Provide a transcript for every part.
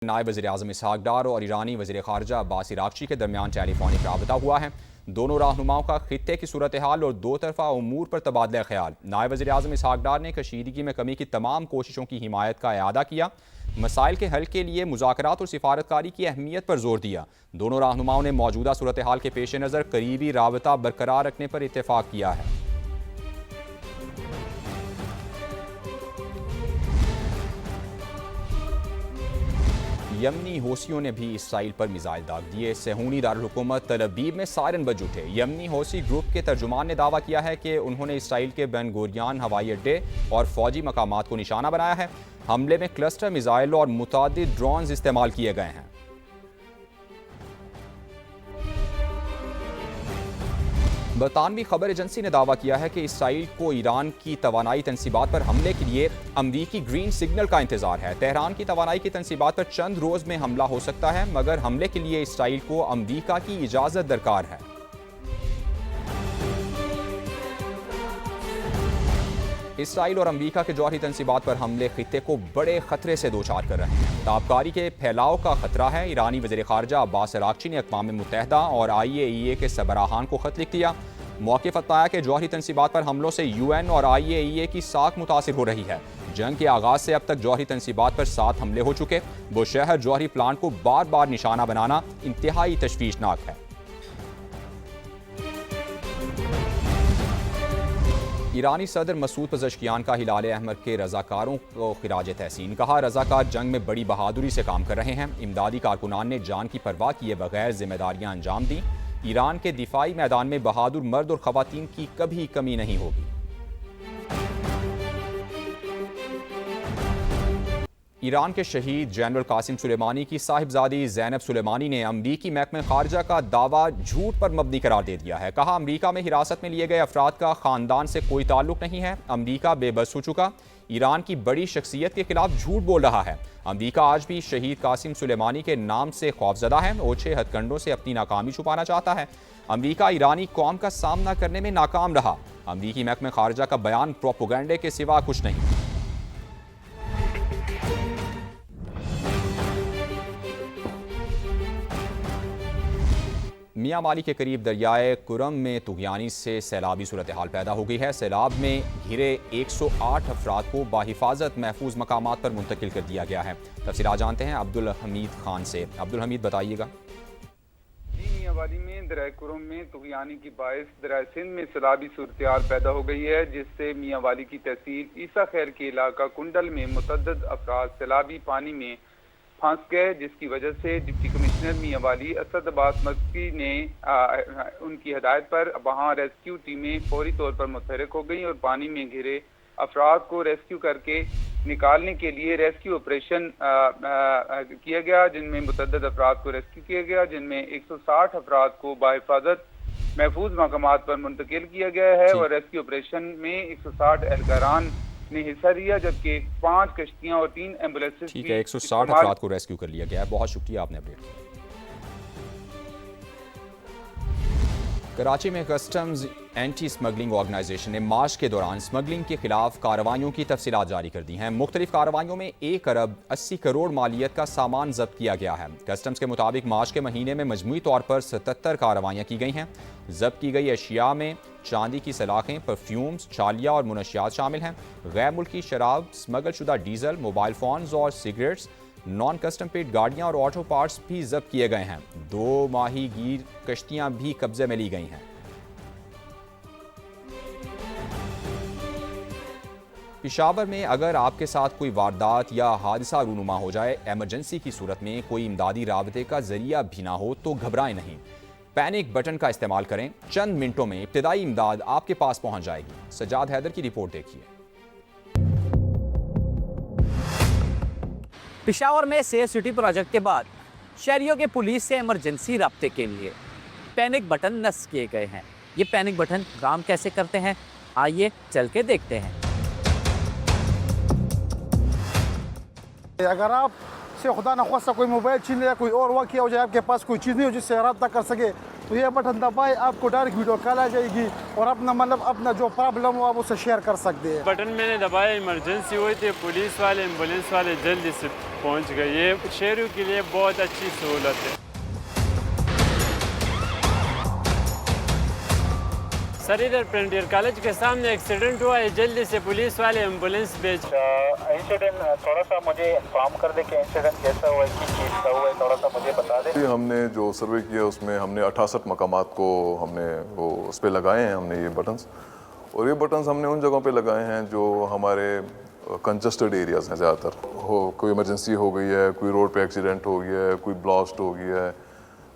नायब वज़ीर-ए-आज़म इसहाक डार और ईरानी वज़ीर ख़ारजा अब्बास अराग़ची के दरमियान टेलीफोनिक राबता हुआ है। दोनों रहनुमाओं का खित्ते की सूरत हाल और दो तरफ़ा उमूर पर तबादला ख्याल। नायब वज़ीर-ए-आज़म इसहाक डार ने कशीदगी में कमी की तमाम कोशिशों की हिमायत का इआदा किया। मसाइल के हल के लिए मुज़ाकरात और सिफारतकारी की अहमियत पर जोर दिया। दोनों रहनुमाओं ने मौजूदा सूरत हाल के पेश नज़र करीबी राबता बरकरार रखने पर इत्तेफाक किया है। यमनी हौसियों ने भी इसराइल पर मिसाइल दाग दिए। सहूनी दारुल हुकूमत तल अवीव में सायरन बज उठे। यमनी हौसी ग्रुप के तर्जुमान ने दावा किया है कि उन्होंने इसराइल के बेन गुरियन हवाई अड्डे और फौजी मकामात को निशाना बनाया है। हमले में क्लस्टर मिसाइल और मुतादिद ड्रोन्स इस्तेमाल किए गए हैं। बरतानवी खबर एजेंसी ने दावा किया है कि इसराइल को ईरान की तवानाई तनसीबात पर हमले के लिए अमरीकी ग्रीन सिग्नल का इंतजार है। तेहरान की तवानाई की तनसीबात पर चंद रोज में हमला हो सकता है, मगर हमले के लिए इसराइल को अमरीका की इजाजत दरकार है। इसराइल और अमरीका के जौहरी तनसीबात पर हमले खित्ते को बड़े खतरे से दोचार कर रहे हैं। ताबकारी के फैलाव का खतरा है। ईरानी वज़ीर ख़ारजा अब्बास अराग़ची ने अक़वाम मुत्तहिदा और IAEA के सरबराहान को खत लिख दिया। मौक़िफ़ बताया कि जौहरी तनसीबात पर हमलों से UN और IAEA की साख मुतासिर हो रही है। जंग के आगाज़ से अब तक जौहरी तनसीबात पर 7 हमले हो चुके। बुशहर जौहरी प्लांट को बार बार निशाना बनाना इंतहाई तशवीशनाक है। ईरानी सदर मसूद पज़ेश्कियान का हिलाल अहमर के रज़ाकारों को खिराज तहसीन कहा। रज़ाकार जंग में बड़ी बहादुरी से काम कर रहे हैं। इमदादी कारकुनान ने जान की परवाह किए बगैर जिम्मेदारियां अंजाम दी। ईरान के दिफाई मैदान में बहादुर मर्द और ख़वातीन की कभी कमी नहीं होगी। ईरान के शहीद जनरल कासिम सुलेमानी की साहिबजादी ज़ैनब सुलेमानी ने अमरीकी महकमे ख़ारजा का दावा झूठ पर मबनी करार दे दिया है। कहा, अमरीका में हिरासत में लिए गए अफराद का ख़ानदान से कोई ताल्लुक नहीं है। अमरीका बेबस हो चुका। ईरान की बड़ी शख्सियत के खिलाफ झूठ बोल रहा है। अमरीका आज भी शहीद कासिम सुलेमानी के नाम से खौफजदा है। ओछे हथकंडों से अपनी नाकामी छुपाना चाहता है। अमरीका ईरानी कौम का सामना करने में नाकाम रहा। अमरीकी महकमे ख़ारजा का बयान प्रोपोगंडे के सिवा कुछ नहीं। मियां वाली के करीब दरियाए कुरम में तुग़यानी से सैलाबी सूरत हाल पैदा हो गई है। सैलाब में घिरे 108 अफराद को बाहिफाजत महफूज मकामात पर मुंतकिल कर दिया गया है। तफसीलात जानते हैं अब्दुल हमीद खान से। अब्दुल हमीद, बताइएगा। मियां वाली में दरियाए कुरम में तुग़यानी की बाइस दरियाए सिंध में सैलाबी सूरत हाल पैदा हो गई है, जिससे मियां वाली की तहसील ईसा खैर के इलाका कुंडल में मुतअद्दिद अफराद सैलाबी पानी में फंस गए, जिसकी वजह से डिप्टी कमिश्नर मियां वाली असद अब्बास मक्की ने उनकी हिदायत पर वहाँ रेस्क्यू टीमें फौरी तौर पर मुतहरक हो गई और पानी में घिरे अफराद को रेस्क्यू करके निकालने के लिए रेस्क्यू ऑपरेशन किया गया, जिनमें मुतअद्दिद अफराद को रेस्क्यू किया गया, जिनमें 160 अफराद को बाहिफाजत महफूज मकामात पर मुंतकिल किया गया है और रेस्क्यू ऑपरेशन में 160 एहलकारान ने हिस्सा लिया, जबकि 5 कश्तियां और 3 एम्बुलेंसेस। ठीक है, 160 अफराद को रेस्क्यू कर लिया गया है। बहुत शुक्रिया, आपने अपडेट किया। कराची में कस्टम्स एंटी स्मगलिंग ऑर्गेनाइजेशन ने मार्च के दौरान स्मगलिंग के खिलाफ कार्रवाइयों की तफसीलात जारी कर दी हैं। मुख्तलिफ कार्रवाइयों में 1 अरब 80 करोड़ मालियत का सामान जब्त किया गया है। कस्टम्स के मुताबिक मार्च के महीने में मजमूई तौर पर 77 कार्रवाइयाँ की गई हैं। जब्त की गई अशिया में चांदी की सलाखें, परफ्यूम्स, छालिया और मुनशियात शामिल हैं। गैर मुल्की शराब, स्मगल शुदा डीजल, मोबाइल फ़ोन्स और सिगरेट्स, नॉन कस्टम पेड गाड़ियाँ और ऑटो पार्ट्स भी जब्त किए गए हैं। 2 माही गीर कश्तियाँ भी कब्जे में ली गई हैं। पेशावर में अगर आपके साथ कोई वारदात या हादसा रूनुमा हो जाए, एमरजेंसी की सूरत में कोई इमदादी राबते का जरिया भी ना हो, तो घबराएं नहीं। पैनिक बटन का इस्तेमाल करें। चंद मिनटों में इब्तिदाई इमदाद आपके पास पहुंच जाएगी। सज्जाद हैदर की रिपोर्ट देखिए। पेशावर में सेफ सिटी प्रोजेक्ट के बाद शहरियों के पुलिस से इमरजेंसी राब्ते के लिए पैनिक बटन नस्ब किए गए हैं। ये पैनिक बटन काम कैसे करते हैं, आइए चल के देखते हैं। अगर आप से खुदा न खास्ता कोई मोबाइल छीन या कोई और वाक़या हो जाए, आपके पास कोई चीज़ नहीं हो जिससे रब्ता कर सके, तो ये बटन दबाए, आपको डायरेक्ट वीडियो कॉल आ जाएगी और अपना जो प्रॉब्लम हो आप उससे शेयर कर सकते हैं। बटन मैंने दबाया, इमरजेंसी हुई थी, पुलिस वाले एम्बुलेंस वाले जल्दी से पहुंच गई। ये शहरियों के लिए बहुत अच्छी सहूलत है। सर इधर फ्रंटियर कॉलेज के सामने एक्सीडेंट हुआ है, जल्दी से पुलिस वाले एम्बुलेंस भेज। इंसिडेंट थोड़ा सा मुझे इन्फॉर्म कर दे कि इंसिडेंट कैसा हुआ है, किस चीज़ का हुआ है, थोड़ा सा मुझे बता दे। हमने जो सर्वे किया उसमें हमने 68 मकामात को हमने वो उस पर लगाए हैं हमने ये बटन्स, और ये बटन्स हमने उन जगहों पे लगाए हैं जो हमारे कंजस्टेड एरियाज हैं ज़्यादातर। हो कोई इमरजेंसी हो गई है, कोई रोड पे एक्सीडेंट हो गया है, कोई ब्लास्ट हो गया है,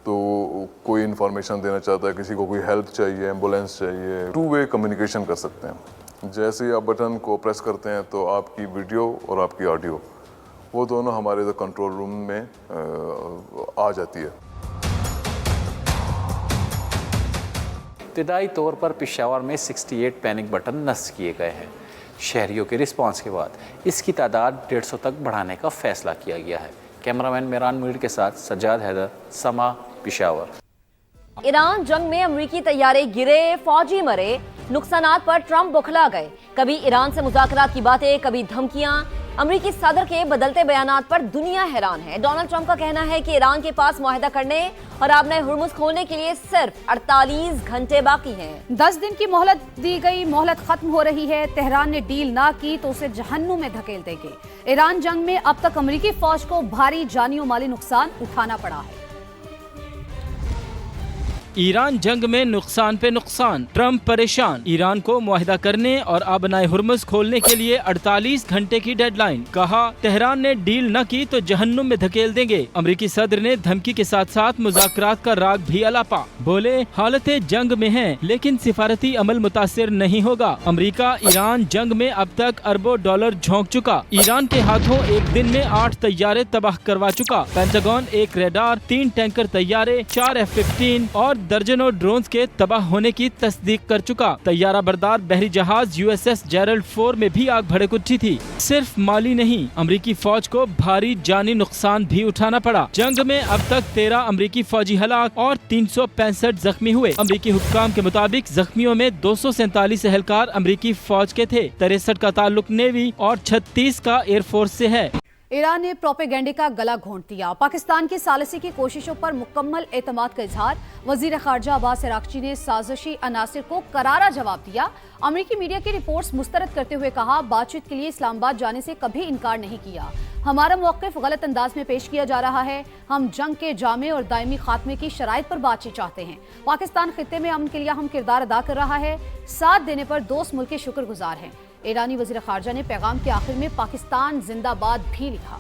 तो कोई इन्फॉर्मेशन देना चाहता है, किसी को कोई हेल्प चाहिए, एम्बुलेंस चाहिए, 2 वे कम्युनिकेशन कर सकते हैं। जैसे ही आप बटन को प्रेस करते हैं तो आपकी वीडियो और आपकी ऑडियो वो दोनों हमारे कंट्रोल रूम में आ जाती है। इब्तदाई तौर पर पेशावर में 68 पैनिक बटन नस्ब किए गए हैं। शहरियों के रिस्पांस के बाद इसकी तादाद 150 तक बढ़ाने का फैसला किया गया है। कैमरामैन मेरान मीर के साथ सज्जाद हैदर, समा, पेशावर। ईरान जंग में अमरीकी तैयारे गिरे, फौजी मरे, नुकसानात पर ट्रंप बौखला गए। कभी ईरान से मुज़ाकरात की बातें, कभी धमकियां। अमरीकी सदर के बदलते बयानात पर दुनिया हैरान है। डोनाल्ड ट्रंप का कहना है कि ईरान के पास मुआहदा करने और आबने हुर्मुज़ खोलने के लिए सिर्फ 48 घंटे बाकी हैं। 10 दिन की मोहलत दी गई, मोहलत खत्म हो रही है। तेहरान ने डील ना की तो उसे जहन्नुम में धकेल देंगे। ईरान जंग में अब तक अमरीकी फौज को भारी जानी और माली नुकसान उठाना पड़ा है। ईरान जंग में नुकसान पे नुकसान, ट्रंप परेशान। ईरान को मुआहिदा करने और आबनाए हुर्मुज़ खोलने के लिए 48 घंटे की डेडलाइन। कहा तेहरान ने डील न की तो जहन्नुम में धकेल देंगे। अमरीकी सदर ने धमकी के साथ साथ मुज़ाकरात का राग भी अलापा। बोले हालत जंग में है लेकिन सिफारती अमल मुतासिर नहीं होगा। अमरीका ईरान जंग में अब तक अरबों डॉलर झोंक चुका। ईरान के हाथों एक दिन में 8 तैयारे तबाह करवा चुका। पेंटागन 1 रेडार, 3 टैंकर तैयारे, 4 F-15 और दर्जनों ड्रोन्स के तबाह होने की तस्दीक कर चुका। तैयारा बरदार बहरी जहाज USS जेरल्ड 4 में भी आग भड़क उठी थी। सिर्फ माली नहीं, अमरीकी फौज को भारी जानी नुकसान भी उठाना पड़ा। जंग में अब तक 13 अमरीकी फौजी हलाक और 365 जख्मी हुए। अमरीकी हुक्काम के मुताबिक जख्मियों में 247 एहलकार अमरीकी फौज के थे, 63 का ताल्लुक नेवी और 36 का एयरफोर्स से है। ईरान ने प्रोपेगेंडे का गला घोंट दिया। पाकिस्तान की सालिसी की कोशिशों पर मुकम्मल एतमाद का इजहार। वजीर खारजा अब्बास अरागची ने साजिशी अनासिर को करारा जवाब दिया। अमरीकी मीडिया की रिपोर्ट्स मुस्तरद करते हुए कहा बातचीत के लिए इस्लामाबाद जाने से कभी इनकार नहीं किया। हमारा मौक़िफ़ गलत अंदाज में पेश किया जा रहा है। हम जंग के जामे और दायमी खात्मे की शराइत पर बातचीत चाहते हैं। पाकिस्तान खित्ते में अमन के लिए अहम किरदार अदा कर रहा है। साथ देने पर दोस्त मुल्क के शुक्रगुजार हैं। ईरानी वज़ीर ख़ारजा ने पैगाम के आखिर में पाकिस्तान जिंदाबाद भी लिखा।